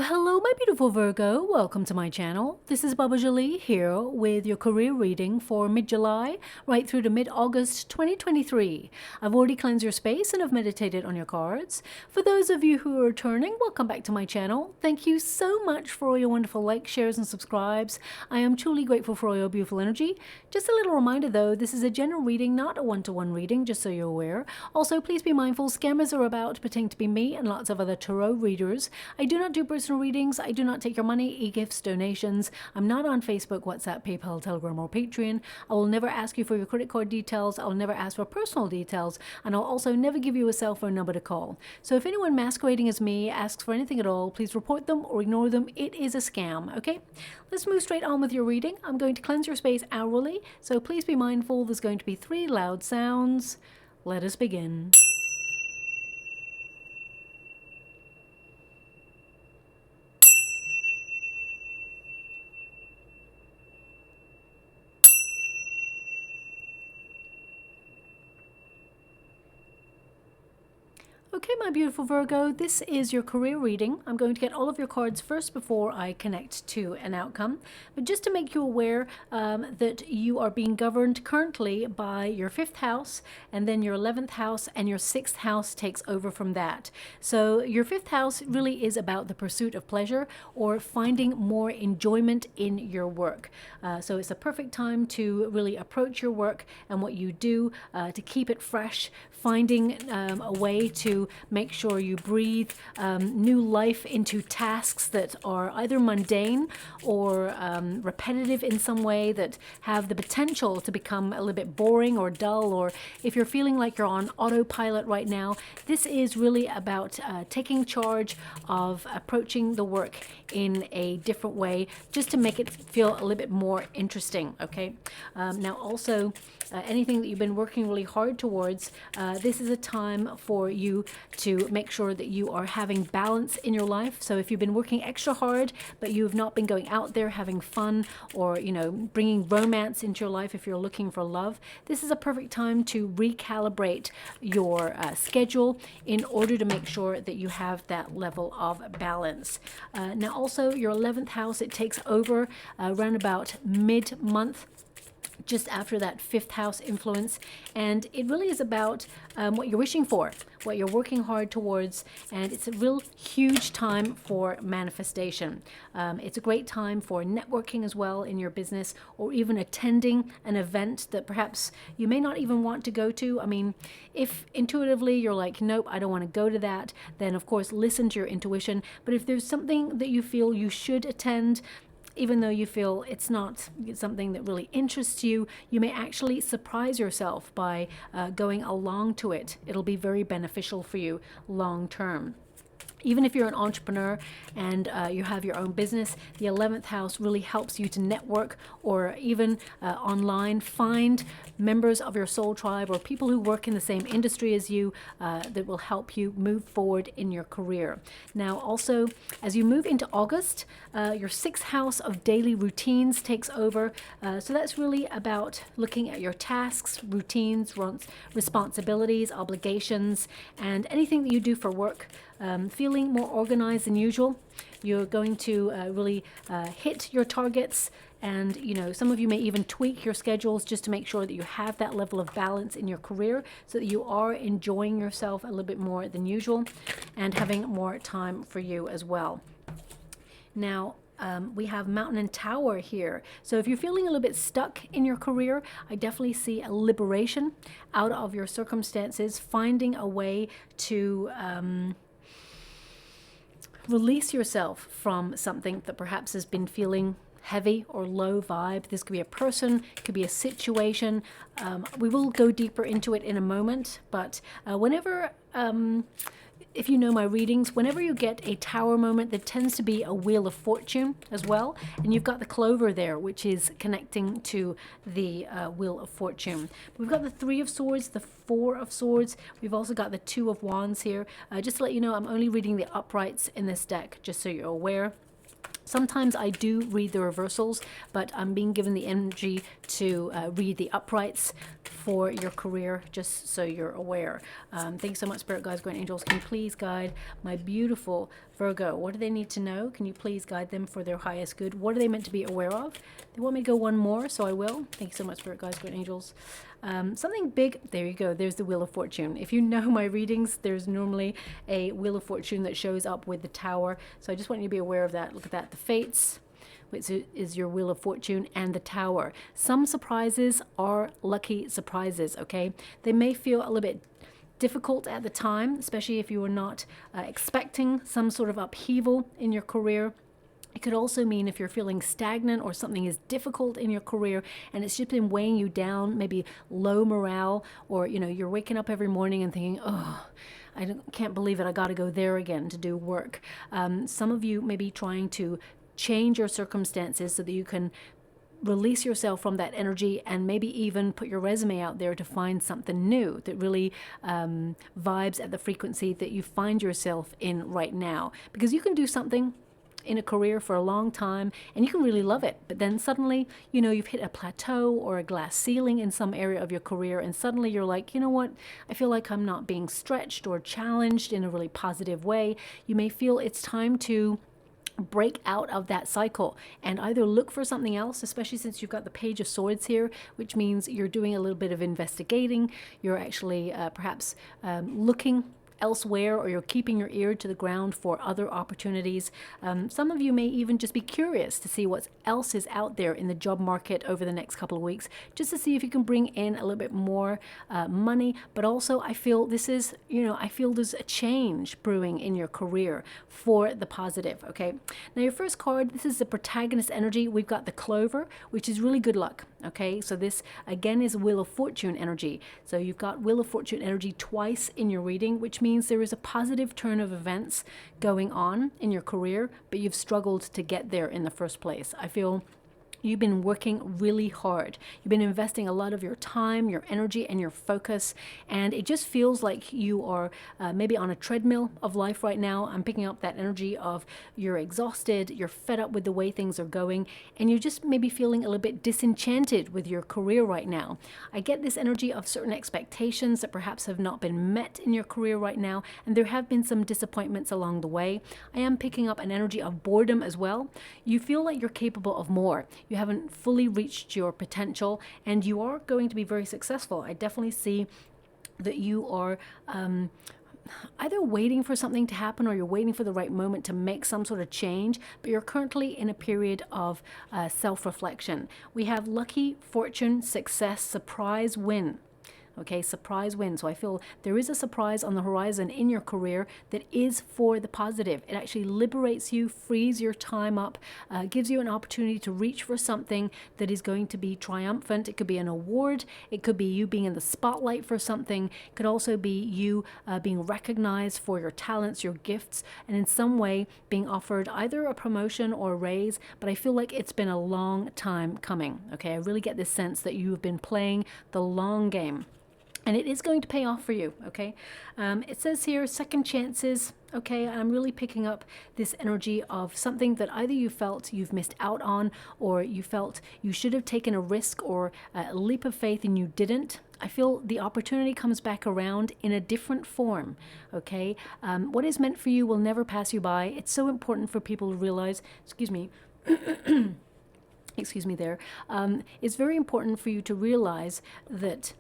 Well, hello, my beautiful Virgo. Welcome to my channel. This is Baba Jolie here with your career reading for mid-July right through to mid-August 2023. I've already cleansed your space and have meditated on your cards. For those of you who are returning, welcome back to my channel. Thank you so much for all your wonderful likes, shares, and subscribes. I am truly grateful for all your beautiful energy. Just a little reminder though, this is a general reading, not a one-to-one reading, just so you're aware. Also, please be mindful, scammers are about pretending to be me and lots of other tarot readers. I do not do personal readings. I do not take your money, e-gifts, donations. I'm not on Facebook, WhatsApp, PayPal, Telegram, or Patreon. I will never ask you for your credit card details. I will never ask for personal details. And I'll also never give you a cell phone number to call. So if anyone masquerading as me asks for anything at all, please report them or ignore them. It is a scam, okay? Let's move straight on with your reading. I'm going to cleanse your space hourly, so please be mindful. There's going to be 3 loud sounds. Let us begin. Okay, my beautiful Virgo, this is your career reading. I'm going to get all of your cards first before I connect to an outcome. But just to make you aware that you are being governed currently by your 5th house, and then your 11th house, and your 6th house takes over from that. So your 5th house really is about the pursuit of pleasure or finding more enjoyment in your work. So it's a perfect time to really approach your work and what you do to keep it fresh, finding a way to make sure you breathe new life into tasks that are either mundane or repetitive in some way, that have the potential to become a little bit boring or dull, or if you're feeling like you're on autopilot right now, this is really about taking charge of approaching the work in a different way, just to make it feel a little bit more interesting, okay? Now also, anything that you've been working really hard towards, this is a time for you to make sure that you are having balance in your life. So if you've been working extra hard, but you've not been going out there having fun, or, you know, bringing romance into your life, if you're looking for love, this is a perfect time to recalibrate your schedule in order to make sure that you have that level of balance. Now also your 11th house, it takes over around about mid-month, just after that 5th house influence, and it really is about what you're wishing for, what you're working hard towards, and it's a real huge time for manifestation. It's a great time for networking as well in your business, or even attending an event that perhaps you may not even want to go to. I mean, if intuitively you're like, nope, I don't want to go to that, then of course listen to your intuition. But if there's something that you feel you should attend, even though you feel it's not something that really interests you, you may actually surprise yourself by going along to it. It'll be very beneficial for you long term. Even if you're an entrepreneur and you have your own business, the 11th house really helps you to network, or even online find members of your soul tribe or people who work in the same industry as you that will help you move forward in your career. Now also, as you move into August, your 6th house of daily routines takes over. So that's really about looking at your tasks, routines, responsibilities, obligations, and anything that you do for work. Feeling more organized than usual. You're going to really hit your targets, and you know, some of you may even tweak your schedules just to make sure that you have that level of balance in your career, so that you are enjoying yourself a little bit more than usual and having more time for you as well. Now we have Mountain and Tower here. So if you're feeling a little bit stuck in your career, I definitely see a liberation out of your circumstances, finding a way to release yourself from something that perhaps has been feeling heavy or low vibe. This could be a person, could be a situation. We will go deeper into it in a moment, but whenever if you know my readings, whenever you get a tower moment, there tends to be a wheel of fortune as well. And you've got the clover there, which is connecting to the wheel of fortune. We've got the 3 of swords, the 4 of swords. We've also got the 2 of wands here. Just to let you know, I'm only reading the uprights in this deck, just so you're aware. Sometimes I do read the reversals, but I'm being given the energy to read the uprights for your career, just so you're aware. Thanks so much, Spirit Guides, Great Angels. Can you please guide my beautiful Virgo? What do they need to know? Can you please guide them for their highest good? What are they meant to be aware of? They want me to go one more, so I will. Thank you so much, Spirit Guides, Great Angels. Something big. There you go. There's the Wheel of Fortune. If you know my readings, there's normally a Wheel of Fortune that shows up with the Tower. So I just want you to be aware of that. Look at that. The Fates, which is your Wheel of Fortune, and the Tower. Some surprises are lucky surprises, okay? They may feel a little bit difficult at the time, especially if you are not expecting some sort of upheaval in your career. It could also mean if you're feeling stagnant or something is difficult in your career and it's just been weighing you down, maybe low morale, or you're waking up every morning and thinking, oh, can't believe it, I got to go there again to do work. Some of you may be trying to change your circumstances so that you can release yourself from that energy and maybe even put your resume out there to find something new that really vibes at the frequency that you find yourself in right now. Because you can do something in a career for a long time and you can really love it, but then suddenly you've hit a plateau or a glass ceiling in some area of your career, and suddenly you're like, you know what, I feel like I'm not being stretched or challenged in a really positive way. You may feel it's time to break out of that cycle and either look for something else, especially since you've got the Page of Swords here, which means you're doing a little bit of investigating. You're actually perhaps looking elsewhere, or you're keeping your ear to the ground for other opportunities. Some of you may even just be curious to see what else is out there in the job market over the next couple of weeks, just to see if you can bring in a little bit more money. But also I feel this is, I feel there's a change brewing in your career for the positive, okay? Now your first card, this is the protagonist energy. We've got the Clover, which is really good luck, okay? So this again is Wheel of Fortune energy. So you've got Wheel of Fortune energy twice in your reading, which means there is a positive turn of events going on in your career, but you've struggled to get there in the first place. I feel you've been working really hard. You've been investing a lot of your time, your energy, and your focus, and it just feels like you are maybe on a treadmill of life right now. I'm picking up that energy of you're exhausted, you're fed up with the way things are going, and you're just maybe feeling a little bit disenchanted with your career right now. I get this energy of certain expectations that perhaps have not been met in your career right now, and there have been some disappointments along the way. I am picking up an energy of boredom as well. You feel like you're capable of more. You haven't fully reached your potential, and you are going to be very successful. I definitely see that you are either waiting for something to happen, or you're waiting for the right moment to make some sort of change, but you're currently in a period of self-reflection. We have lucky, fortune, success, surprise, win. Okay, surprise win. So I feel there is a surprise on the horizon in your career that is for the positive. It actually liberates you, frees your time up, gives you an opportunity to reach for something that is going to be triumphant. It could be an award. It could be you being in the spotlight for something. It could also be you being recognized for your talents, your gifts, and in some way being offered either a promotion or a raise. But I feel like it's been a long time coming. Okay, I really get this sense that you have been playing the long game. And it is going to pay off for you, okay? It says here, second chances, okay? I'm really picking up this energy of something that either you felt you've missed out on, or you felt you should have taken a risk or a leap of faith and you didn't. I feel the opportunity comes back around in a different form, okay? What is meant for you will never pass you by. It's so important for people to realize, excuse me, there. It's very important for you to realize that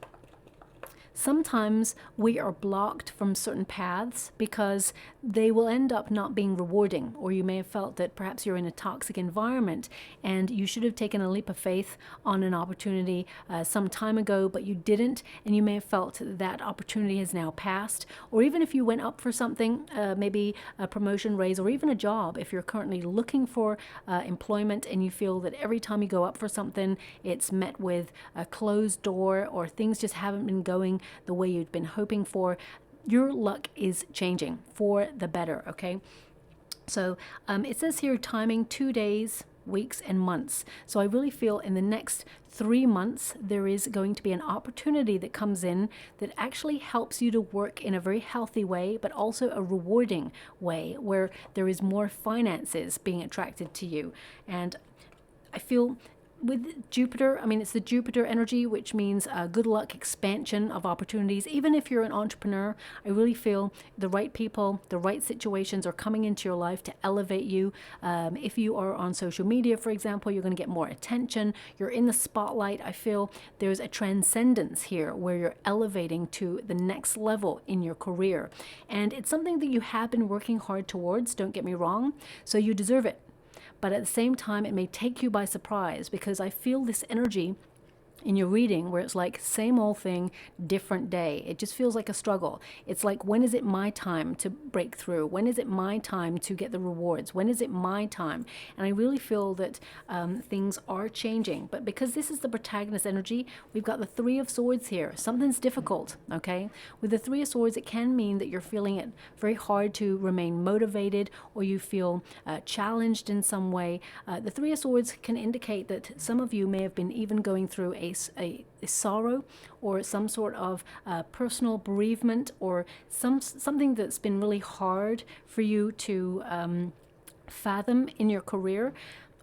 sometimes we are blocked from certain paths because they will end up not being rewarding, or you may have felt that perhaps you're in a toxic environment and you should have taken a leap of faith on an opportunity some time ago, but you didn't, and you may have felt that opportunity has now passed. Or even if you went up for something, maybe a promotion, raise, or even a job, if you're currently looking for employment and you feel that every time you go up for something, it's met with a closed door, or things just haven't been going the way you'd been hoping for, your luck is changing for the better, okay? So it says here timing 2 days, weeks, and months. So I really feel in the next 3 months, there is going to be an opportunity that comes in that actually helps you to work in a very healthy way, but also a rewarding way where there is more finances being attracted to you. And I feel with Jupiter, I mean, it's the Jupiter energy, which means good luck, expansion of opportunities. Even if you're an entrepreneur, I really feel the right people, the right situations are coming into your life to elevate you. If you are on social media, for example, you're going to get more attention. You're in the spotlight. I feel there's a transcendence here where you're elevating to the next level in your career. And it's something that you have been working hard towards, don't get me wrong, so you deserve it. But at the same time, it may take you by surprise, because I feel this energy in your reading where it's like same old thing, different day. It just feels like a struggle. It's like, when is it my time to break through? When is it my time to get the rewards? When is it my time? And I really feel that things are changing. But because this is the protagonist energy, we've got the Three of Swords here. Something's difficult, okay? With the Three of Swords, it can mean that you're feeling it very hard to remain motivated, or you feel challenged in some way. The Three of Swords can indicate that some of you may have been even going through a sorrow, or some sort of personal bereavement, or something that's been really hard for you to fathom in your career,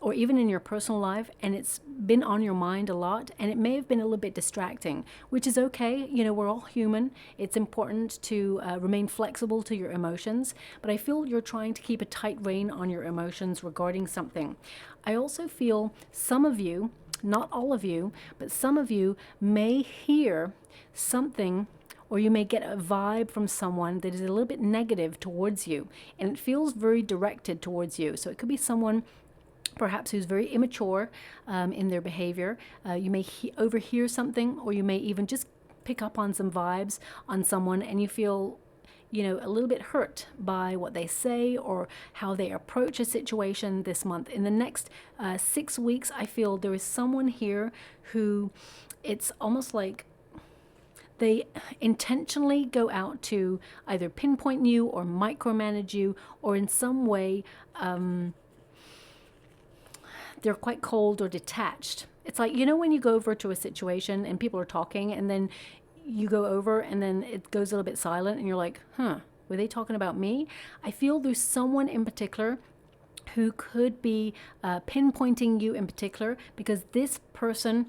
or even in your personal life, and it's been on your mind a lot, and it may have been a little bit distracting, which is okay. You know, we're all human. It's important to remain flexible to your emotions, but I feel you're trying to keep a tight rein on your emotions regarding something. I also feel some of you, not all of you, but some of you may hear something, or you may get a vibe from someone that is a little bit negative towards you, and it feels very directed towards you. So it could be someone perhaps who's very immature in their behavior. You may overhear something, or you may even just pick up on some vibes on someone, and you feel, you know, a little bit hurt by what they say or how they approach a situation this month. In the next 6 weeks, I feel there is someone here who, it's almost like they intentionally go out to either pinpoint you or micromanage you, or in some way they're quite cold or detached. It's like, you know, when you go over to a situation and people are talking, and then you go over and then it goes a little bit silent, and you're like, were they talking about me? I feel there's someone in particular who could be pinpointing you in particular, because this person,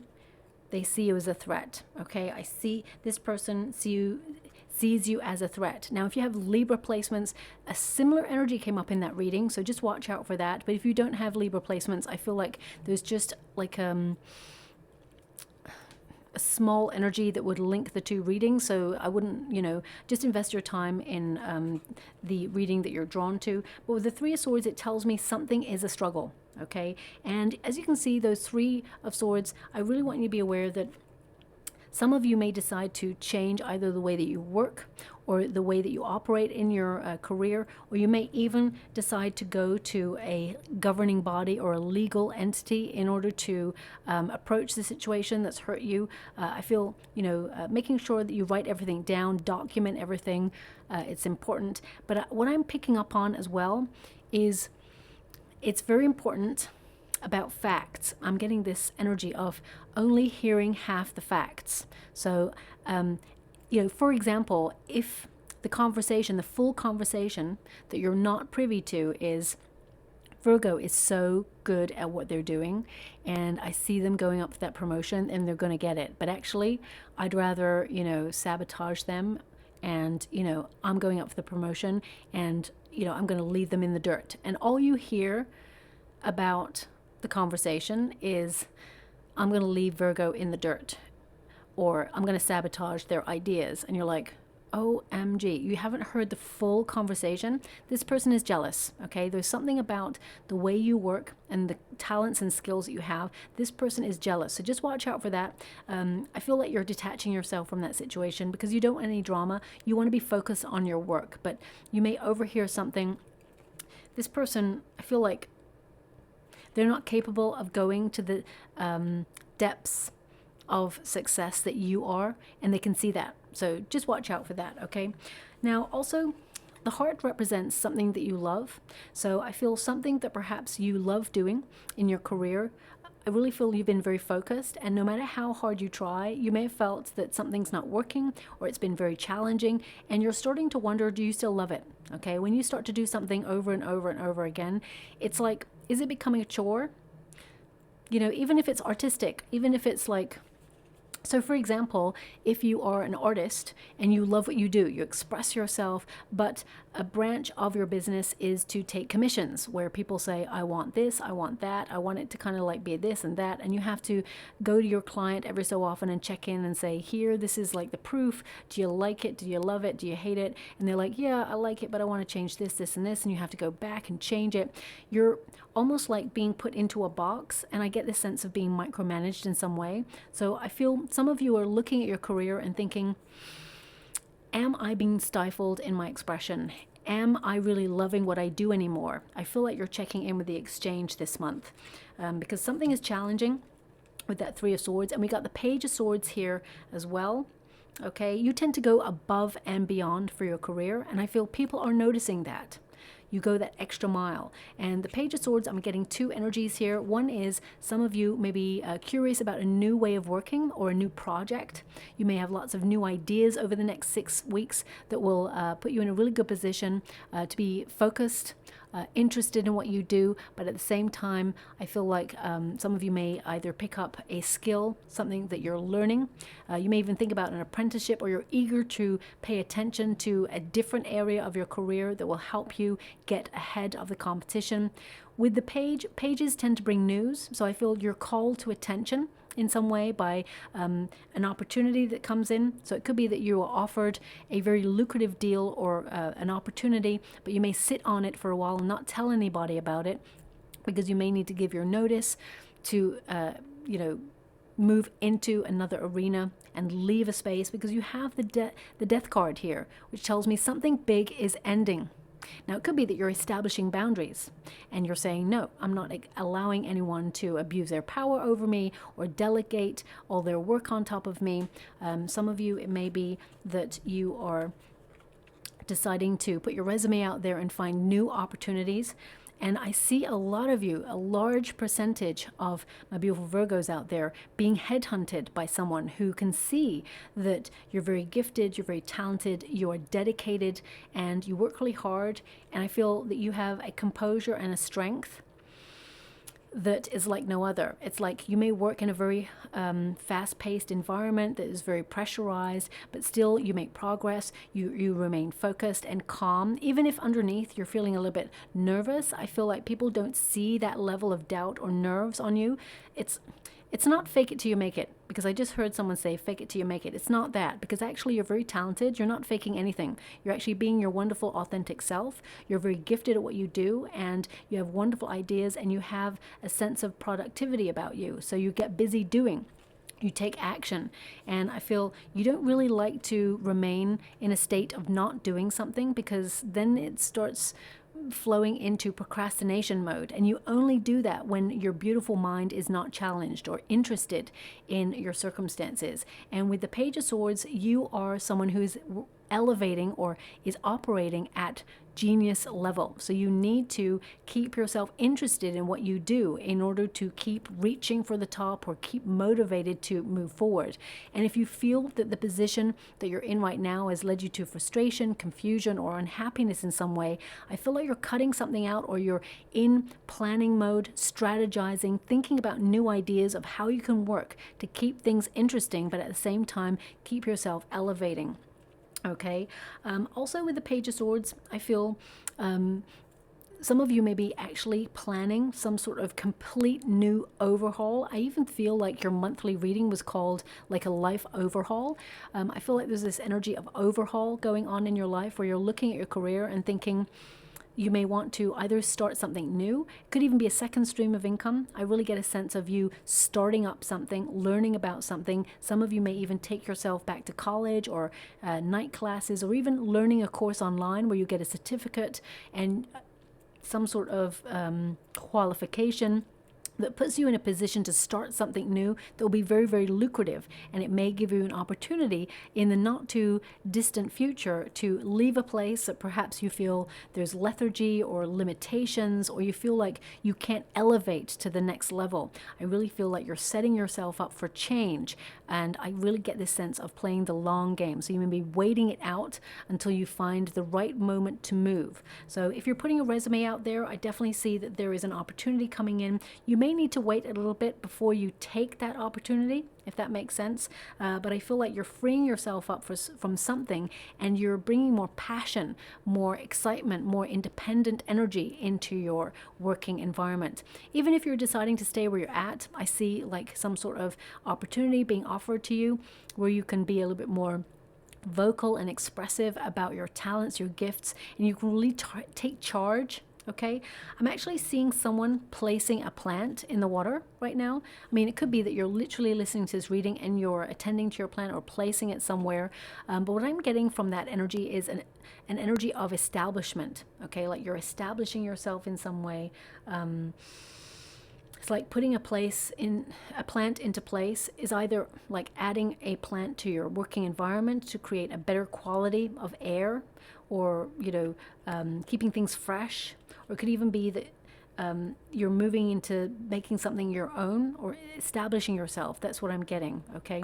they see you as a threat. Okay, I see this person sees you as a threat. Now, if you have Libra placements, a similar energy came up in that reading, so just watch out for that. But if you don't have Libra placements, I feel like there's just like a small energy that would link the two readings. So I wouldn't, you know, just invest your time in the reading that you're drawn to. But with the Three of Swords, it tells me something is a struggle, okay? And as you can see, those Three of Swords, I really want you to be aware that some of you may decide to change either the way that you work or the way that you operate in your career, or you may even decide to go to a governing body or a legal entity in order to approach the situation that's hurt you. I feel, you know, making sure that you write everything down, document everything, it's important. But what I'm picking up on as well is it's very important about facts. I'm getting this energy of only hearing half the facts. So, you know, for example, if the conversation, the full conversation that you're not privy to is, Virgo is so good at what they're doing, and I see them going up for that promotion and they're going to get it. But actually, I'd rather, you know, sabotage them, and, you know, I'm going up for the promotion, and, you know, I'm going to leave them in the dirt. And all you hear about the conversation is, I'm going to leave Virgo in the dirt, or I'm going to sabotage their ideas. And you're like, OMG, you haven't heard the full conversation. This person is jealous, okay? There's something about the way you work and the talents and skills that you have. This person is jealous, so just watch out for that. I feel like you're detaching yourself from that situation because you don't want any drama. You want to be focused on your work, but you may overhear something. This person, I feel like they're not capable of going to the depths of success that you are, and they can see that. So just watch out for that, okay? Now, also, the heart represents something that you love. So I feel something that perhaps you love doing in your career. I really feel you've been very focused, and no matter how hard you try, you may have felt that something's not working, or it's been very challenging, and you're starting to wonder, do you still love it? Okay, when you start to do something over and over and over again, it's like, is it becoming a chore? you know, even if it's artistic, even if it's like, so for example, if you are an artist and you love what you do, you express yourself, but a branch of your business is to take commissions where people say, I want this, I want that, I want it to kind of like be this and that. And you have to go to your client every so often and check in and say, here, this is like the proof. Do you like it? Do you love it? Do you hate it? And they're like, yeah, I like it, but I want to change this, this, and this. And you have to go back and change it. You're almost like being put into a box. And I get this sense of being micromanaged in some way. So I feel some of you are looking at your career and thinking, am I being stifled in my expression? Am I really loving what I do anymore? I feel like you're checking in with the exchange this month because something is challenging with that Three of Swords. And we got the Page of Swords here as well. Okay, you tend to go above and beyond for your career. And I feel people are noticing that. You go that extra mile. And the Page of Swords, I'm getting two energies here. One is some of you may be curious about a new way of working or a new project. You may have lots of new ideas over the next 6 weeks that will put you in a really good position to be focused, interested in what you do, but at the same time, I feel like some of you may either pick up a skill, something that you're learning. You may even think about an apprenticeship, or you're eager to pay attention to a different area of your career that will help you get ahead of the competition. With the pages tend to bring news, so I feel you're called to attention in some way by an opportunity that comes in. So it could be that you are offered a very lucrative deal or an opportunity, but you may sit on it for a while and not tell anybody about it because you may need to give your notice to, move into another arena and leave a space because you have the death card here, which tells me something big is ending. Now, it could be that you're establishing boundaries and you're saying, no, I'm not allowing anyone to abuse their power over me or delegate all their work on top of me. Some of you, it may be that you are deciding to put your resume out there and find new opportunities. And I see a lot of you, a large percentage of my beautiful Virgos out there being headhunted by someone who can see that you're very gifted, you're very talented, you're dedicated, and you work really hard. And I feel that you have a composure and a strength that is like no other. It's like you may work in a very fast-paced environment that is very pressurized, but still you make progress, you remain focused and calm. Even if underneath you're feeling a little bit nervous, I feel like people don't see that level of doubt or nerves on you. It's not fake it till you make it, because I just heard someone say fake it till you make it. It's not that, because actually you're very talented. You're not faking anything. You're actually being your wonderful, authentic self. You're very gifted at what you do, and you have wonderful ideas, and you have a sense of productivity about you. So you get busy doing. You take action. And I feel you don't really like to remain in a state of not doing something, because then it starts flowing into procrastination mode, and you only do that when your beautiful mind is not challenged or interested in your circumstances. And with the Page of Swords, you are someone who's elevating or is operating at genius level. So you need to keep yourself interested in what you do in order to keep reaching for the top or keep motivated to move forward. And if you feel that the position that you're in right now has led you to frustration, confusion, or unhappiness in some way, I feel like you're cutting something out, or you're in planning mode, strategizing, thinking about new ideas of how you can work to keep things interesting, but at the same time, keep yourself elevating. Okay. Also with the Page of Swords, I feel some of you may be actually planning some sort of complete new overhaul. I even feel like your monthly reading was called like a life overhaul. I feel like there's this energy of overhaul going on in your life where you're looking at your career and thinking, you may want to either start something new. It could even be a second stream of income. I really get a sense of you starting up something, learning about something. Some of you may even take yourself back to college or night classes, or even learning a course online where you get a certificate and some sort of qualification that puts you in a position to start something new that will be very, very lucrative. And it may give you an opportunity in the not too distant future to leave a place that perhaps you feel there's lethargy or limitations, or you feel like you can't elevate to the next level. I really feel like you're setting yourself up for change. And I really get this sense of playing the long game. So you may be waiting it out until you find the right moment to move. So if you're putting a resume out there, I definitely see that there is an opportunity coming in. You may may need to wait a little bit before you take that opportunity, if that makes sense. But I feel like you're freeing yourself up from something, and you're bringing more passion, more excitement, more independent energy into your working environment. Even if you're deciding to stay where you're at, I see like some sort of opportunity being offered to you where you can be a little bit more vocal and expressive about your talents, your gifts, and you can really take charge. Okay, I'm actually seeing someone placing a plant in the water right now. I mean, it could be that you're literally listening to this reading and you're attending to your plant or placing it somewhere. But what I'm getting from that energy is an energy of establishment. Okay, like you're establishing yourself in some way. It's like putting a plant into place is either like adding a plant to your working environment to create a better quality of air, or keeping things fresh, or it could even be that you're moving into making something your own or establishing yourself. That's what I'm getting. Okay.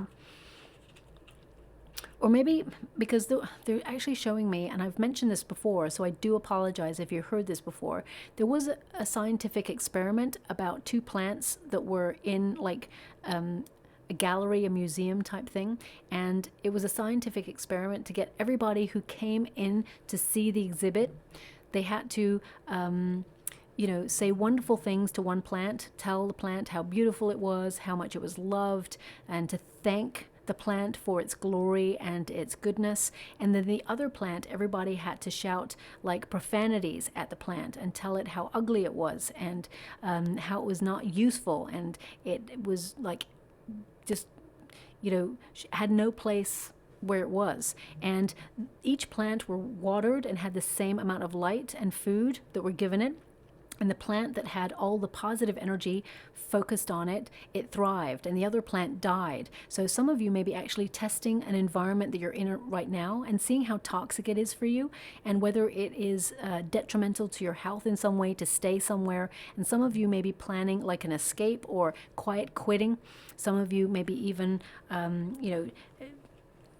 Or maybe because they're actually showing me, and I've mentioned this before, so I do apologize if you heard this before. There was a scientific experiment about two plants that were in like a gallery, a museum type thing, and it was a scientific experiment to get everybody who came in to see the exhibit. They had to say wonderful things to one plant, tell the plant how beautiful it was, how much it was loved, and to thank the plant for its glory and its goodness. And then the other plant, everybody had to shout like profanities at the plant and tell it how ugly it was, and how it was not useful, and it was like just had no place where it was. And each plant were watered and had the same amount of light and food that were given it. And the plant that had all the positive energy focused on it, it thrived, and the other plant died. So some of you may be actually testing an environment that you're in right now and seeing how toxic it is for you, and whether it is detrimental to your health in some way to stay somewhere. And some of you may be planning like an escape or quiet quitting. Some of you may be even,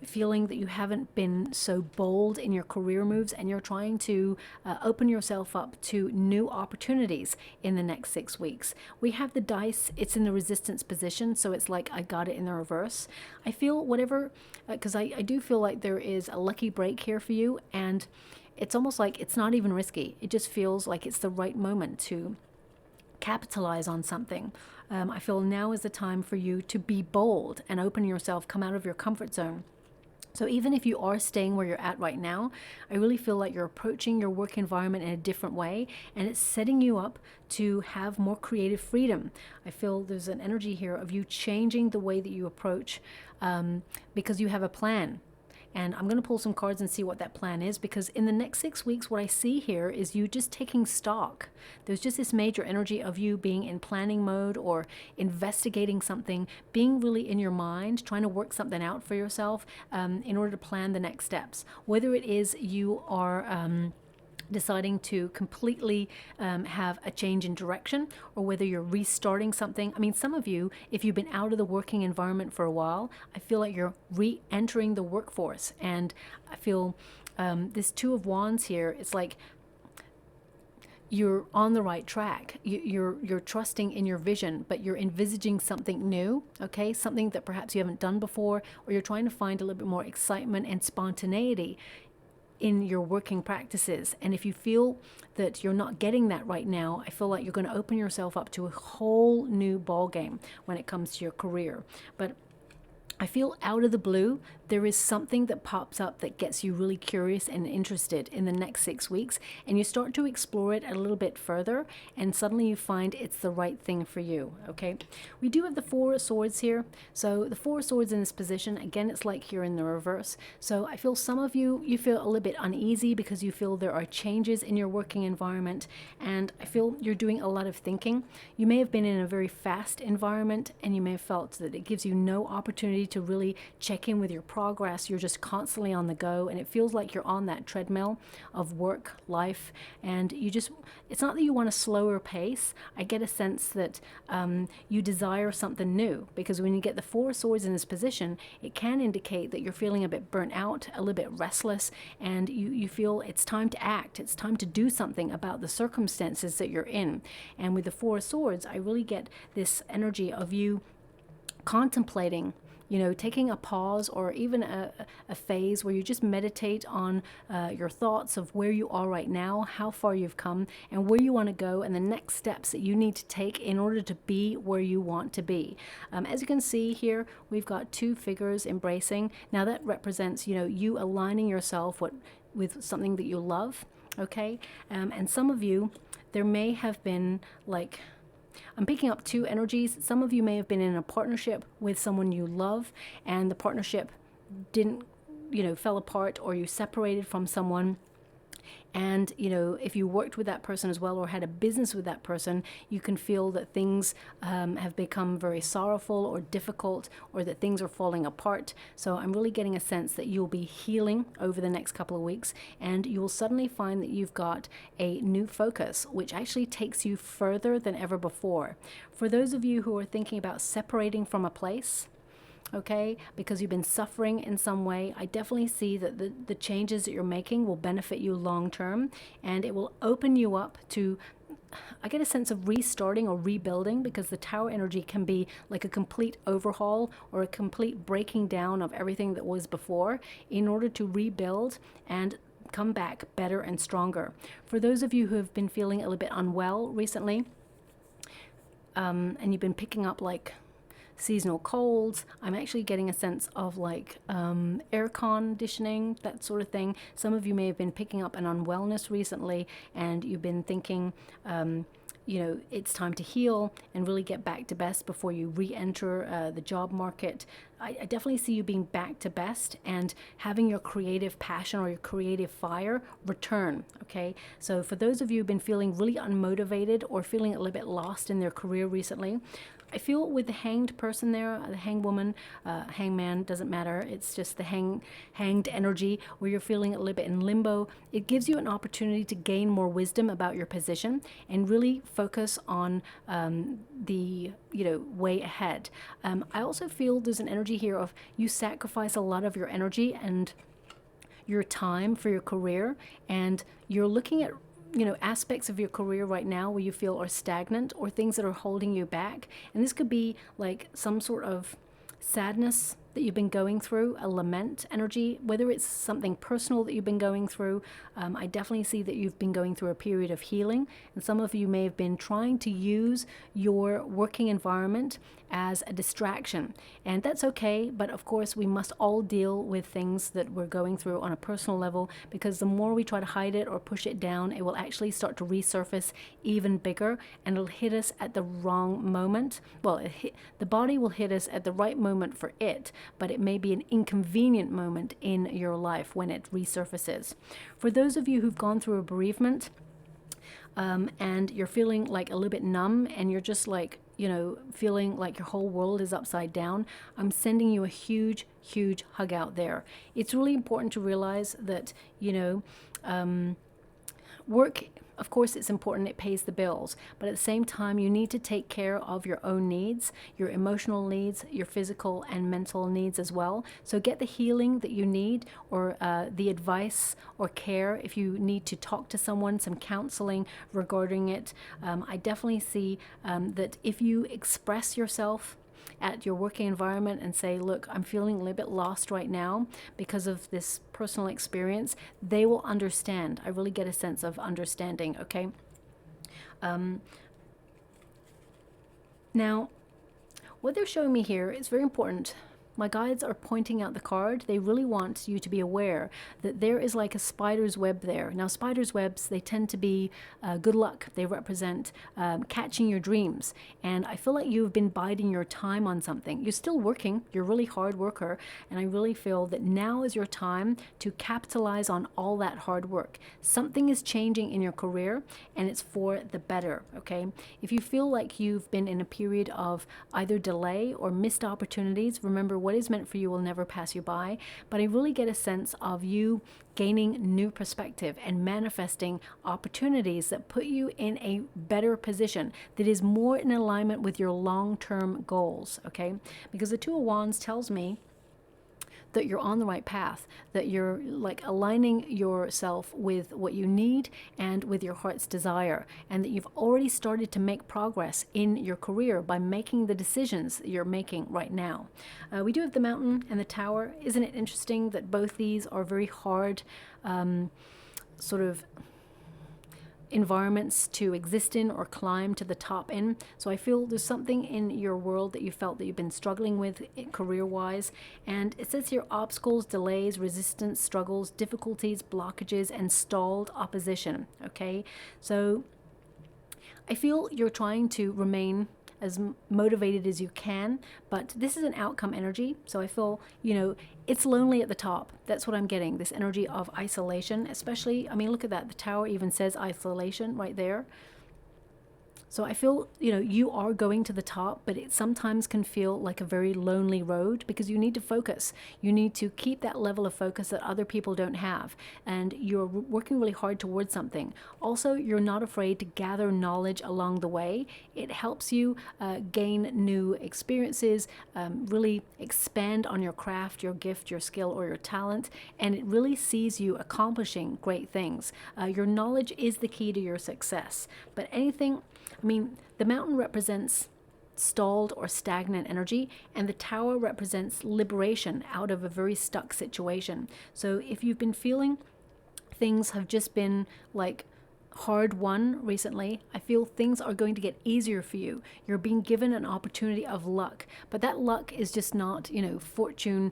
feeling that you haven't been so bold in your career moves, and you're trying to open yourself up to new opportunities in the next 6 weeks. We have the dice, it's in the resistance position, so it's like I got it in the reverse. I feel whatever, because I do feel like there is a lucky break here for you, and it's almost like it's not even risky. It just feels like it's the right moment to capitalize on something. I feel now is the time for you to be bold and open yourself, come out of your comfort zone. So even if you are staying where you're at right now, I really feel like you're approaching your work environment in a different way, and it's setting you up to have more creative freedom. I feel there's an energy here of you changing the way that you approach, because you have a plan. And I'm going to pull some cards and see what that plan is, because in the next 6 weeks, what I see here is you just taking stock. There's just this major energy of you being in planning mode or investigating something, being really in your mind, trying to work something out for yourself in order to plan the next steps. Whether it is you are deciding to completely have a change in direction, or whether you're restarting something. I mean, some of you, if you've been out of the working environment for a while, I feel like you're re-entering the workforce. And I feel this Two of Wands here, it's like you're on the right track. You're trusting in your vision, but you're envisaging something new, okay? Something that perhaps you haven't done before, or you're trying to find a little bit more excitement and spontaneity in your working practices. And if you feel that you're not getting that right now, I feel like you're going to open yourself up to a whole new ball game when it comes to your career. But I feel out of the blue, there is something that pops up that gets you really curious and interested in the next 6 weeks, and you start to explore it a little bit further, and suddenly you find it's the right thing for you, okay? We do have the Four of Swords here. So the Four of Swords in this position, again, it's like you're in the reverse. So I feel some of you feel a little bit uneasy because you feel there are changes in your working environment, and I feel you're doing a lot of thinking. You may have been in a very fast environment, and you may have felt that it gives you no opportunity to really check in with your progress. You're just constantly on the go, and it feels like you're on that treadmill of work, life, and it's not that you want a slower pace. I get a sense that you desire something new, because when you get the Four of Swords in this position, it can indicate that you're feeling a bit burnt out, a little bit restless, and you feel it's time to act. It's time to do something about the circumstances that you're in. And with the Four of Swords, I really get this energy of you contemplating, taking a pause, or even a phase where you just meditate on your thoughts of where you are right now, how far you've come, and where you want to go, and the next steps that you need to take in order to be where you want to be. As you can see here, we've got two figures embracing. Now that represents, you aligning yourself with something that you love, okay? And some of you, there may have been I'm picking up two energies. Some of you may have been in a partnership with someone you love, and the partnership didn't, fell apart, or you separated from someone. And, if you worked with that person as well, or had a business with that person, you can feel that things have become very sorrowful or difficult, or that things are falling apart. So I'm really getting a sense that you'll be healing over the next couple of weeks, and you will suddenly find that you've got a new focus, which actually takes you further than ever before. For those of you who are thinking about separating from a place, okay, because you've been suffering in some way, I definitely see that the changes that you're making will benefit you long term, and it will open you up to, I get a sense of restarting or rebuilding, because the Tower energy can be like a complete overhaul or a complete breaking down of everything that was before in order to rebuild and come back better and stronger. For those of you who have been feeling a little bit unwell recently, and you've been picking up seasonal colds, I'm actually getting a sense of air conditioning, that sort of thing. Some of you may have been picking up an unwellness recently, and you've been thinking, it's time to heal and really get back to best before you re-enter the job market. I definitely see you being back to best and having your creative passion or your creative fire return, okay? So for those of you who've been feeling really unmotivated or feeling a little bit lost in their career recently, I feel with the hanged person there, the hanged woman, hangman, doesn't matter. It's just the hanged energy where you're feeling a little bit in limbo. It gives you an opportunity to gain more wisdom about your position and really focus on the way ahead. I also feel there's an energy here of you sacrifice a lot of your energy and your time for your career, and you're looking at aspects of your career right now where you feel are stagnant or things that are holding you back. And this could be like some sort of sadness that you've been going through, a lament energy, whether it's something personal that you've been going through. I definitely see that you've been going through a period of healing, and some of you may have been trying to use your working environment as a distraction, and that's okay. But of course, we must all deal with things that we're going through on a personal level, because the more we try to hide it or push it down, it will actually start to resurface even bigger, and it'll hit us at the wrong moment. Well, the body will hit us at the right moment for it, but it may be an inconvenient moment in your life when it resurfaces. For those of you who've gone through a bereavement, and you're feeling like a little bit numb, and you're just feeling like your whole world is upside down, I'm sending you a huge, huge hug out there. It's really important to realize that, work, of course, it's important, it pays the bills, but at the same time, you need to take care of your own needs, your emotional needs, your physical and mental needs as well. So get the healing that you need, or the advice or care if you need to talk to someone, some counseling regarding it. I definitely see that if you express yourself at your working environment and say, look, I'm feeling a little bit lost right now because of this personal experience, they will understand. I really get a sense of understanding, okay? Now, what they're showing me here is very important. My guides are pointing out the card. They really want you to be aware that there is like a spider's web there. Now, spider's webs, they tend to be good luck. They represent catching your dreams. And I feel like you've been biding your time on something. You're still working. You're a really hard worker. And I really feel that now is your time to capitalize on all that hard work. Something is changing in your career, and it's for the better, okay? If you feel like you've been in a period of either delay or missed opportunities, remember what is meant for you will never pass you by, but I really get a sense of you gaining new perspective and manifesting opportunities that put you in a better position, that is more in alignment with your long-term goals, okay? Because the Two of Wands tells me that you're on the right path, that you're like aligning yourself with what you need and with your heart's desire, and that you've already started to make progress in your career by making the decisions that you're making right now. We do have the Mountain and the Tower. Isn't it interesting that both these are very hard sort of environments to exist in or climb to the top in? So I feel there's something in your world that you felt that you've been struggling with career-wise, and it says here obstacles, delays, resistance, struggles, difficulties, blockages, and stalled opposition. Okay, so I feel you're trying to remain as motivated as you can, but this is an outcome energy. So I feel, you know, it's lonely at the top. That's what I'm getting, this energy of isolation, especially, I mean, look at that. The Tower even says isolation right there. So I feel, you know, you are going to the top, but it sometimes can feel like a very lonely road because you need to focus. You need to keep that level of focus that other people don't have. And you're working really hard towards something. Also, you're not afraid to gather knowledge along the way. It helps you gain new experiences, really expand on your craft, your gift, your skill, or your talent. And it really sees you accomplishing great things. Your knowledge is the key to your success. But anything, I mean, the Mountain represents stalled or stagnant energy, and the Tower represents liberation out of a very stuck situation. So if you've been feeling things have just been like hard won recently, I feel things are going to get easier for you. You're being given an opportunity of luck, but that luck is just not, you know, fortune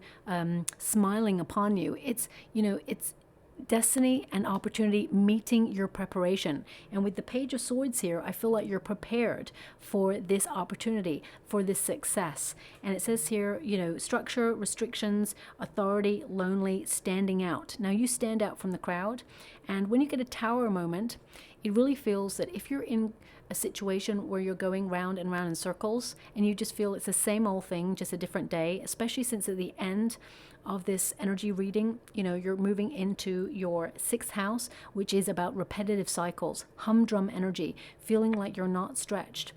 smiling upon you. It's, you know, it's destiny and opportunity meeting your preparation. And with the Page of Swords here, I feel like you're prepared for this opportunity, for this success. And it says here, you know, structure, restrictions, authority, lonely, standing out. Now you stand out from the crowd. And when you get a Tower moment, it really feels that if you're in a situation where you're going round and round in circles and you just feel it's the same old thing, just a different day, especially since at the end of this energy reading, you know, you're moving into your 6th house, which is about repetitive cycles, humdrum energy, feeling like you're not stretched.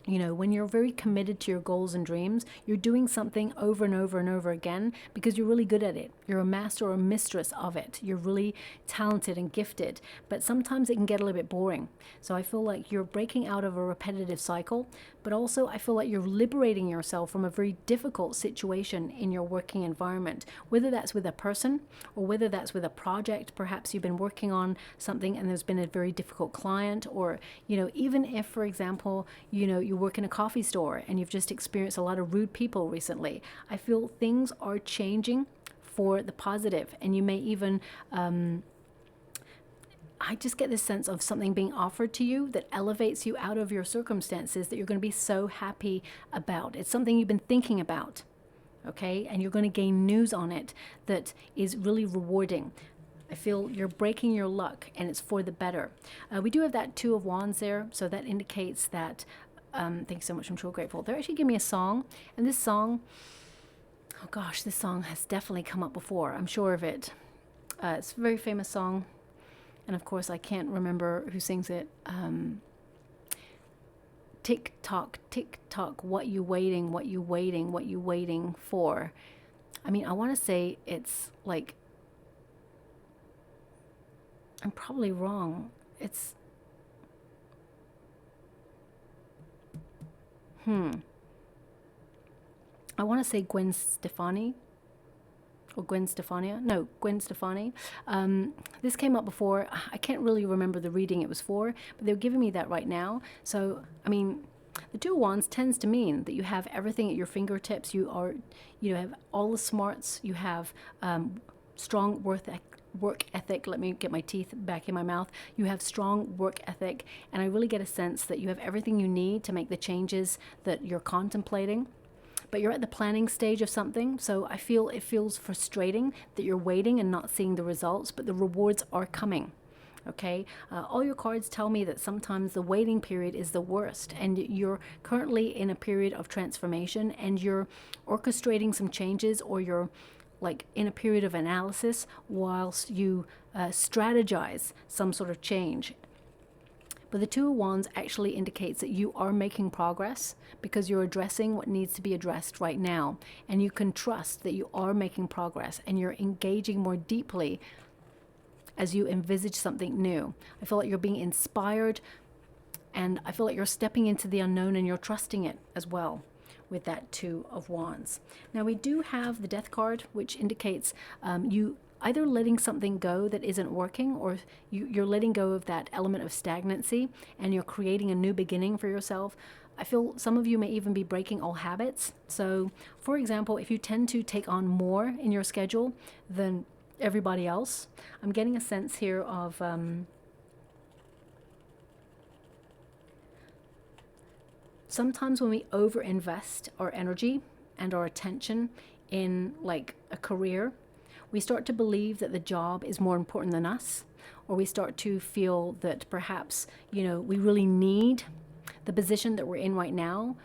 You know, when you're very committed to your goals and dreams, you're doing something over and over and over again because you're really good at it. You're a master or a mistress of it. You're really talented and gifted, but sometimes it can get a little bit boring. So I feel like you're breaking out of a repetitive cycle, but also I feel like you're liberating yourself from a very difficult situation in your working environment, whether that's with a person or whether that's with a project. Perhaps you've been working on something and there's been a very difficult client, or, you know, even if, for example, you know, you work in a coffee store and you've just experienced a lot of rude people recently. I feel things are changing for the positive, and you may even I just get this sense of something being offered to you that elevates you out of your circumstances that you're going to be so happy about. It's something you've been thinking about, okay? And you're going to gain news on it that is really rewarding. I feel you're breaking your luck and it's for the better. We do have that Two of Wands there, so that indicates that thank you so much, I'm so grateful. They're actually giving me a song, and this song, oh gosh, this song has definitely come up before. I'm sure of it. It's a very famous song, and of course I can't remember who sings it. Tick tock, what you waiting, what you waiting, what you waiting for? I mean, I want to say it's like, I'm probably wrong. It's I want to say Gwen Stefani or Gwen Stefania. No, Gwen Stefani. This came up before. I can't really remember the reading it was for, but they're giving me that right now. So, I mean, the Two of Wands tends to mean that you have everything at your fingertips. You have all the smarts. You have strong work ethic. Let me get my teeth back in my mouth. You have strong work ethic, and I really get a sense that you have everything you need to make the changes that you're contemplating. But you're at the planning stage of something, so I feel it feels frustrating that you're waiting and not seeing the results, but the rewards are coming. Okay, all your cards tell me that sometimes the waiting period is the worst, and you're currently in a period of transformation, and you're orchestrating some changes, or you're like in a period of analysis whilst you strategize some sort of change. But the Two of Wands actually indicates that you are making progress because you're addressing what needs to be addressed right now. And you can trust that you are making progress and you're engaging more deeply as you envisage something new. I feel like you're being inspired, and I feel like you're stepping into the unknown and you're trusting it as well with that Two of Wands. Now we do have the Death card, which indicates you either letting something go that isn't working, or you're letting go of that element of stagnancy and you're creating a new beginning for yourself. I feel some of you may even be breaking old habits. So for example, if you tend to take on more in your schedule than everybody else, I'm getting a sense here of sometimes when we overinvest our energy and our attention in like a career, we start to believe that the job is more important than us, or we start to feel that perhaps, you know, we really need the position that we're in right now,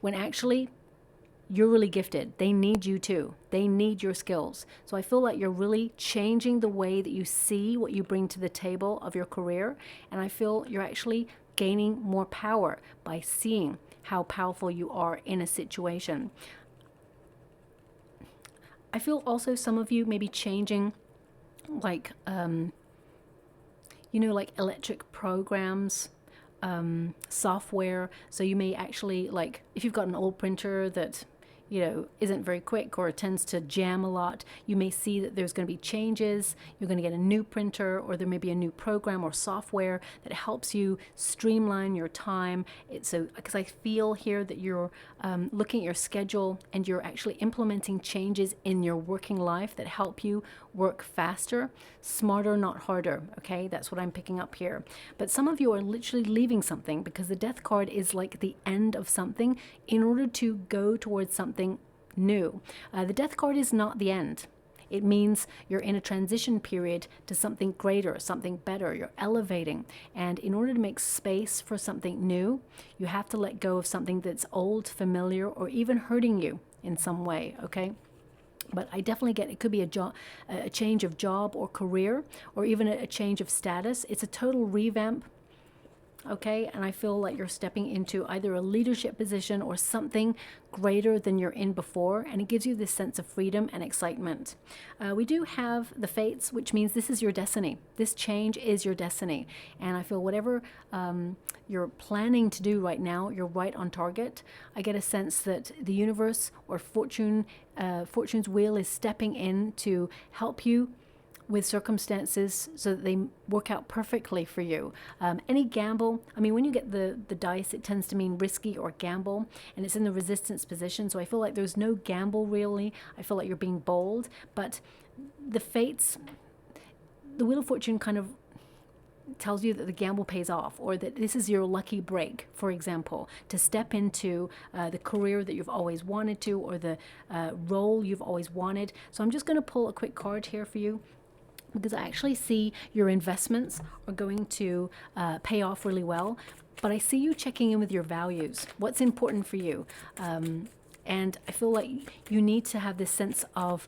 when actually you're really gifted. They need you too. They need your skills. So I feel like you're really changing the way that you see what you bring to the table of your career. And I feel you're actually gaining more power by seeing how powerful you are in a situation. I feel also some of you may be changing like, you know, like electric programs, software. So you may actually, like, if you've got an old printer that, you know, isn't very quick or tends to jam a lot, you may see that there's going to be changes. You're going to get a new printer, or there may be a new program or software that helps you streamline your time. So because I feel here that you're looking at your schedule and you're actually implementing changes in your working life that help you work faster, smarter, not harder. Okay, that's what I'm picking up here. But some of you are literally leaving something, because the Death card is like the end of something in order to go towards something new. The Death card is not the end. It means you're in a transition period to something greater, something better. You're elevating. And in order to make space for something new, you have to let go of something that's old, familiar, or even hurting you in some way, okay? But I definitely get it could be a change of job or career, or even a change of status. It's a total revamp. Okay, and I feel like you're stepping into either a leadership position or something greater than you're in before, and it gives you this sense of freedom and excitement. We do have the fates, which means this is your destiny. This change is your destiny, and I feel whatever you're planning to do right now, you're right on target. I get a sense that the universe or fortune's wheel is stepping in to help you with circumstances so that they work out perfectly for you. Any gamble, I mean, when you get the dice, it tends to mean risky or gamble, and it's in the resistance position. So I feel like there's no gamble really. I feel like you're being bold, but the fates, the Wheel of Fortune kind of tells you that the gamble pays off, or that this is your lucky break, for example, to step into the career that you've always wanted to, or the role you've always wanted. So I'm just going to pull a quick card here for you, because I actually see your investments are going to pay off really well. But I see you checking in with your values. What's important for you? And I feel like you need to have this sense of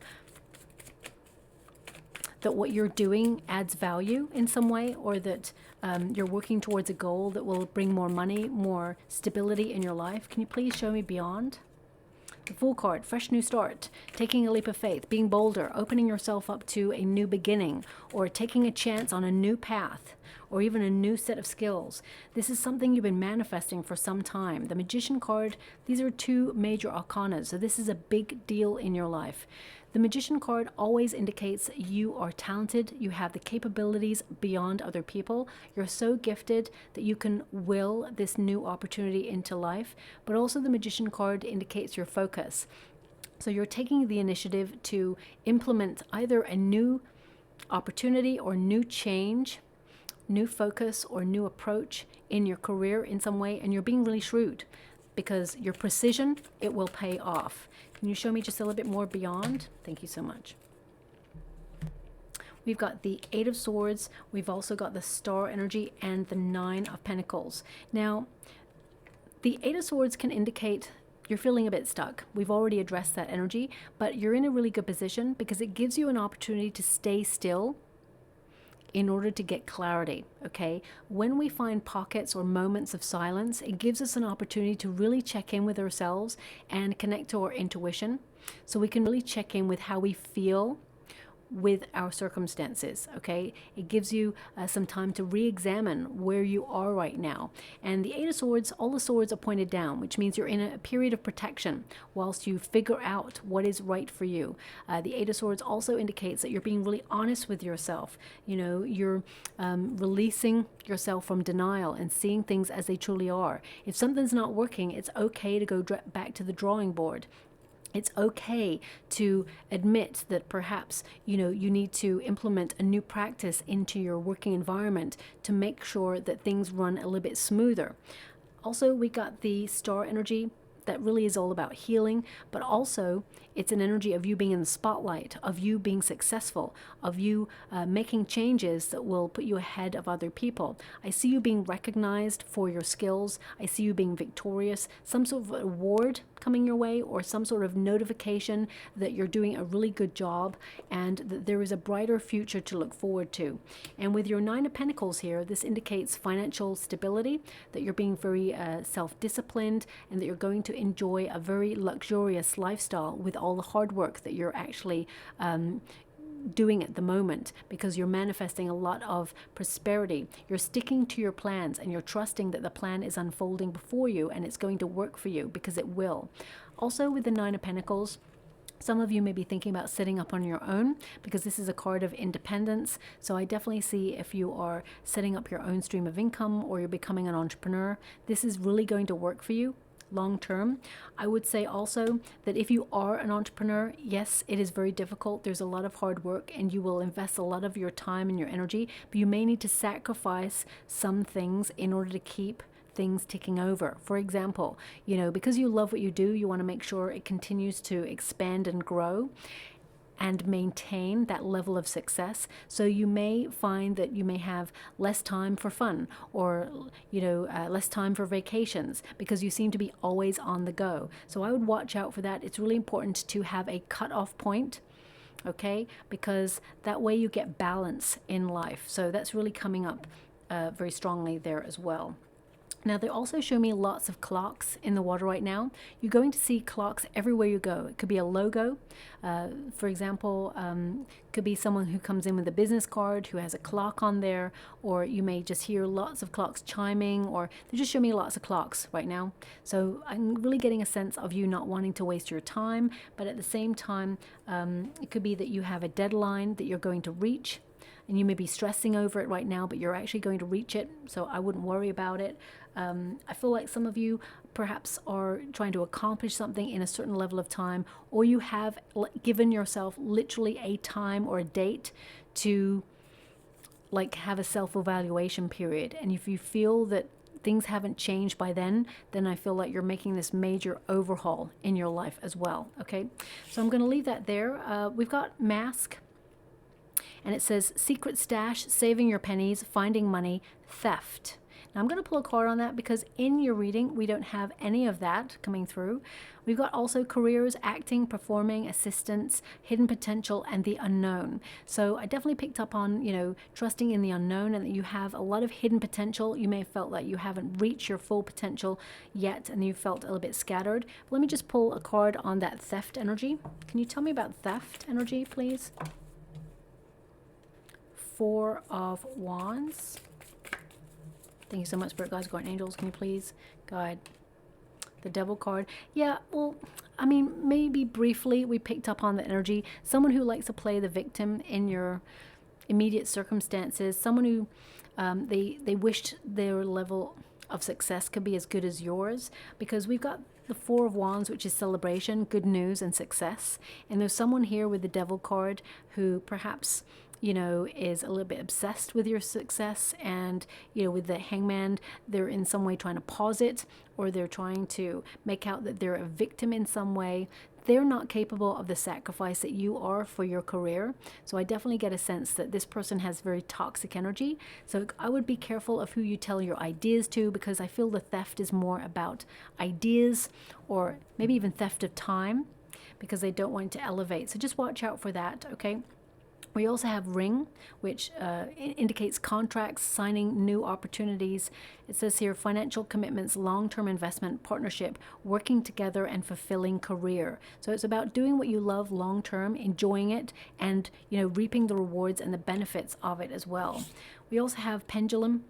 that what you're doing adds value in some way, or that you're working towards a goal that will bring more money, more stability in your life. Can you please show me beyond? The Fool card, fresh new start, taking a leap of faith, being bolder, opening yourself up to a new beginning, or taking a chance on a new path, or even a new set of skills. This is something you've been manifesting for some time. The Magician card, these are two major arcana, so this is a big deal in your life. The Magician card always indicates you are talented, you have the capabilities beyond other people, you're so gifted that you can will this new opportunity into life. But also the Magician card indicates your focus. So you're taking the initiative to implement either a new opportunity or new change, new focus or new approach in your career in some way, and you're being really shrewd, because your precision, it will pay off. Can you show me just a little bit more beyond? Thank you so much. we've got the Eight of Swords, we've also got the Star energy, and the Nine of Pentacles. Now, the Eight of Swords can indicate you're feeling a bit stuck. We've already addressed that energy, but you're in a really good position because it gives you an opportunity to stay still in order to get clarity, okay? When we find pockets or moments of silence, it gives us an opportunity to really check in with ourselves and connect to our intuition, so we can really check in with how we feel with our circumstances, okay? It gives you some time to re-examine where you are right now. And the Eight of Swords, all the swords are pointed down, which means you're in a period of protection whilst you figure out what is right for you. The Eight of Swords also indicates that you're being really honest with yourself. You know, you're releasing yourself from denial and seeing things as they truly are. If something's not working, it's okay to go back to the drawing board. It's okay to admit that perhaps, you know, you need to implement a new practice into your working environment to make sure that things run a little bit smoother. Also, we got the Star energy. That really is all about healing, but also it's an energy of you being in the spotlight, of you being successful, of you making changes that will put you ahead of other people. I see you being recognized for your skills. I see you being victorious, some sort of award coming your way, or some sort of notification that you're doing a really good job and that there is a brighter future to look forward to. And with your Nine of Pentacles here, this indicates financial stability, that you're being very self-disciplined, and that you're going to enjoy a very luxurious lifestyle with all the hard work that you're actually doing at the moment, because you're manifesting a lot of prosperity. You're sticking to your plans and you're trusting that the plan is unfolding before you and it's going to work for you, because it will. Also, with the Nine of Pentacles, some of you may be thinking about setting up on your own, because this is a card of independence. So I definitely see if you are setting up your own stream of income or you're becoming an entrepreneur, this is really going to work for you long term. I would say also that if you are an entrepreneur, yes, it is very difficult. There's a lot of hard work and you will invest a lot of your time and your energy, but you may need to sacrifice some things in order to keep things ticking over. For example, you know, because you love what you do, you want to make sure it continues to expand and grow and maintain that level of success. So you may find that you may have less time for fun, or less time for vacations, because you seem to be always on the go. So I would watch out for that. It's really important to have a cutoff point, okay, because that way you get balance in life. So that's really coming up very strongly there as well. Now, they also show me lots of clocks in the water right now. You're going to see clocks everywhere you go. It could be a logo. For example, could be someone who comes in with a business card who has a clock on there, or you may just hear lots of clocks chiming, or they just show me lots of clocks right now. So I'm really getting a sense of you not wanting to waste your time, but at the same time, it could be that you have a deadline that you're going to reach, and you may be stressing over it right now, but you're actually going to reach it, so I wouldn't worry about it. I feel like some of you perhaps are trying to accomplish something in a certain level of time, or you have given yourself literally a time or a date to like have a self-evaluation period. And if you feel that things haven't changed by then I feel like you're making this major overhaul in your life as well. Okay, so I'm going to leave that there. We've got Mask, and it says secret stash, saving your pennies, finding money, theft. Now I'm going to pull a card on that because in your reading we don't have any of that coming through. We've got also careers, acting, performing, assistance, hidden potential, and the unknown. So I definitely picked up on, you know, trusting in the unknown, and that you have a lot of hidden potential. You may have felt like you haven't reached your full potential yet and you felt a little bit scattered. But let me just pull a card on that theft energy. Can you tell me about theft energy, please? Four of Wands. Thank you so much, Spirit Guides, Guardian Angels. Can you please guide the Devil card? Yeah, well, I mean, maybe briefly we picked up on the energy. Someone who likes to play the victim in your immediate circumstances. Someone who they wished their level of success could be as good as yours, because we've got the Four of Wands, which is celebration, good news, and success. And there's someone here with the Devil card who perhaps, you know, is a little bit obsessed with your success, and, you know, with the Hangman, they're in some way trying to pause it, or they're trying to make out that they're a victim in some way. they're not capable of the sacrifice that you are for your career. So I definitely get a sense that this person has very toxic energy. So I would be careful of who you tell your ideas to, because I feel the theft is more about ideas, or maybe even theft of time, because they don't want to elevate. So just watch out for that, okay? We also have ring, which indicates contracts, signing new opportunities. It says here financial commitments, long-term investment, partnership, working together, and fulfilling career. So it's about doing what you love long-term, enjoying it, and reaping the rewards and the benefits of it as well. We also have pendulum.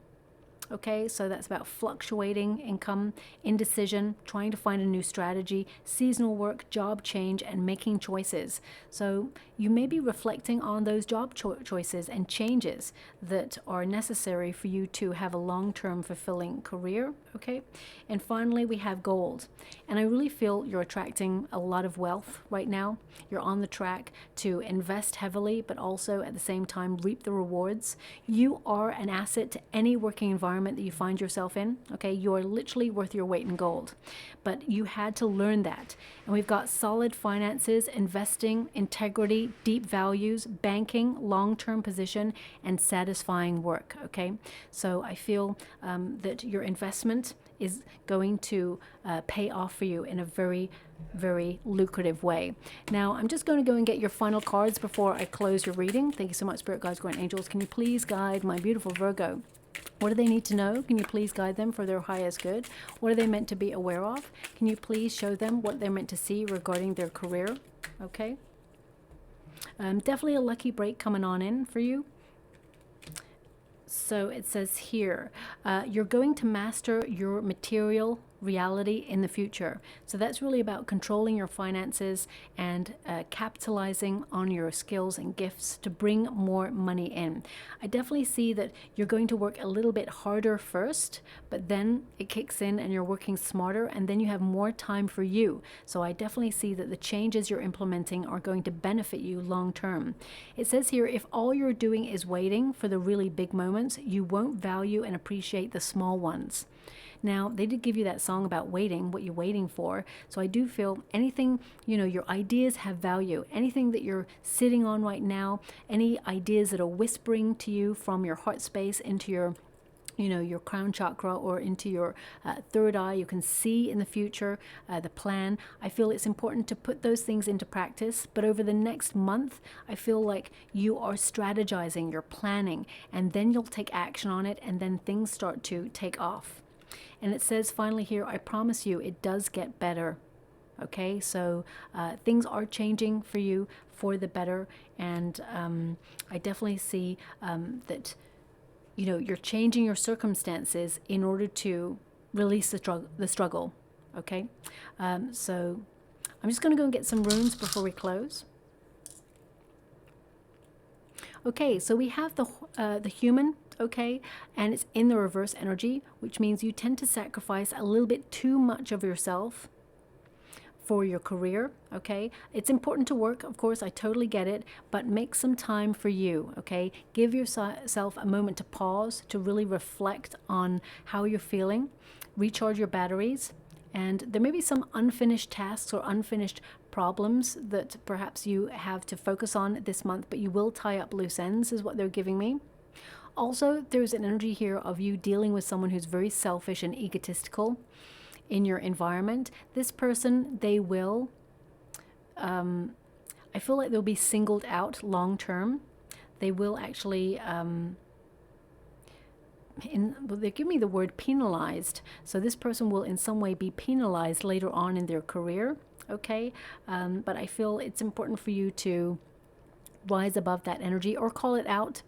Okay, so that's about fluctuating income, indecision, trying to find a new strategy, seasonal work, job change, and making choices. So you may be reflecting on those job choices and changes that are necessary for you to have a long-term fulfilling career. Okay, and finally we have gold, and I really feel you're attracting a lot of wealth right now. You're on the track to invest heavily, but also at the same time reap the rewards. You are an asset to any working environment that you find yourself in. Okay, you are literally worth your weight in gold, but you had to learn that. And we've got solid finances, investing, integrity, deep values, banking, long-term position, and satisfying work. Okay, so I feel that your investment is going to pay off for you in a very, very lucrative way. Now, I'm just going to go and get your final cards before I close your reading. Thank you so much, Spirit Guides, Guardian Angels. Can you please guide my beautiful Virgo? What do they need to know? Can you please guide them for their highest good? What are they meant to be aware of? Can you please show them what they're meant to see regarding their career? Okay. Definitely a lucky break coming on in for you. So it says here, you're going to master your material reality in the future. So that's really about controlling your finances and capitalizing on your skills and gifts to bring more money in. I definitely see that you're going to work a little bit harder first, but then it kicks in and you're working smarter, and then you have more time for you. So I definitely see that the changes you're implementing are going to benefit you long term. It says here, if all you're doing is waiting for the really big moments, you won't value and appreciate the small ones. Now, they did give you that song about waiting, what you're waiting for. So I do feel anything, your ideas have value. Anything that you're sitting on right now, any ideas that are whispering to you from your heart space into your your crown chakra or into your third eye, you can see in the future the plan. I feel it's important to put those things into practice, but over the next month, I feel like you are strategizing, you're planning, and then you'll take action on it, and then things start to take off. And it says finally here, I promise you it does get better. Okay, so things are changing for you for the better, and I definitely see that you're changing your circumstances in order to release the struggle. Okay, so I'm just going to go and get some runes before we close. Okay, so we have the human, okay, and it's in the reverse energy, which means you tend to sacrifice a little bit too much of yourself for your career. Okay, it's important to work, of course, I totally get it, but make some time for you. Okay, give yourself a moment to pause, to really reflect on how you're feeling, recharge your batteries. And there may be some unfinished tasks or unfinished problems that perhaps you have to focus on this month, but you will tie up loose ends, is what they're giving me. Also, there's an energy here of you dealing with someone who's very selfish and egotistical in your environment. This person, they will, I feel like they'll be singled out long term. They will actually, they give me the word penalized. So this person will in some way be penalized later on in their career. Okay, but I feel it's important for you to rise above that energy or call it out.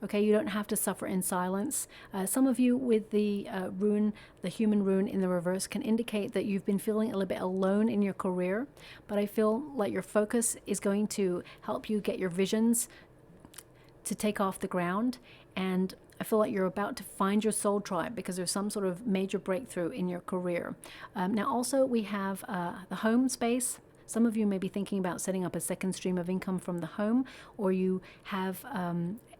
Okay, you don't have to suffer in silence. Some of you with the rune, the human rune in the reverse, can indicate that you've been feeling a little bit alone in your career, but I feel like your focus is going to help you get your visions to take off the ground, and I feel like you're about to find your soul tribe because there's some sort of major breakthrough in your career. Now also we have the home space. Some of you may be thinking about setting up a second stream of income from the home, or you have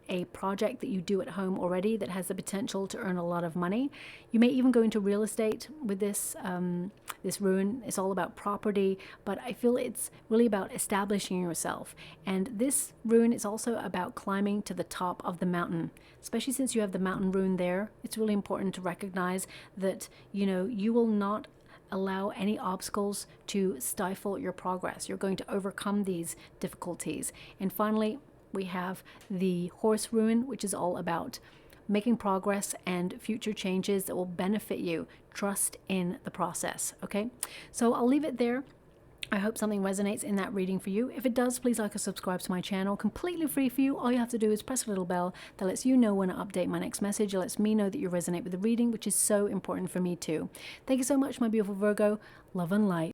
a project that you do at home already that has the potential to earn a lot of money. You may even go into real estate with this this rune. It's all about property, but I feel it's really about establishing yourself. And this rune is also about climbing to the top of the mountain, especially since you have the mountain rune there. It's really important to recognize that, you know, you will not allow any obstacles to stifle your progress. You're going to overcome these difficulties. And finally, we have the horse rune, which is all about making progress and future changes that will benefit you. Trust in the process. Okay, so I'll leave it there. I hope something resonates in that reading for you. If it does, please like or subscribe to my channel. Completely free for you. All you have to do is press a little bell that lets you know when I update my next message. It lets me know that you resonate with the reading, which is so important for me too. Thank you so much, my beautiful Virgo. Love and light.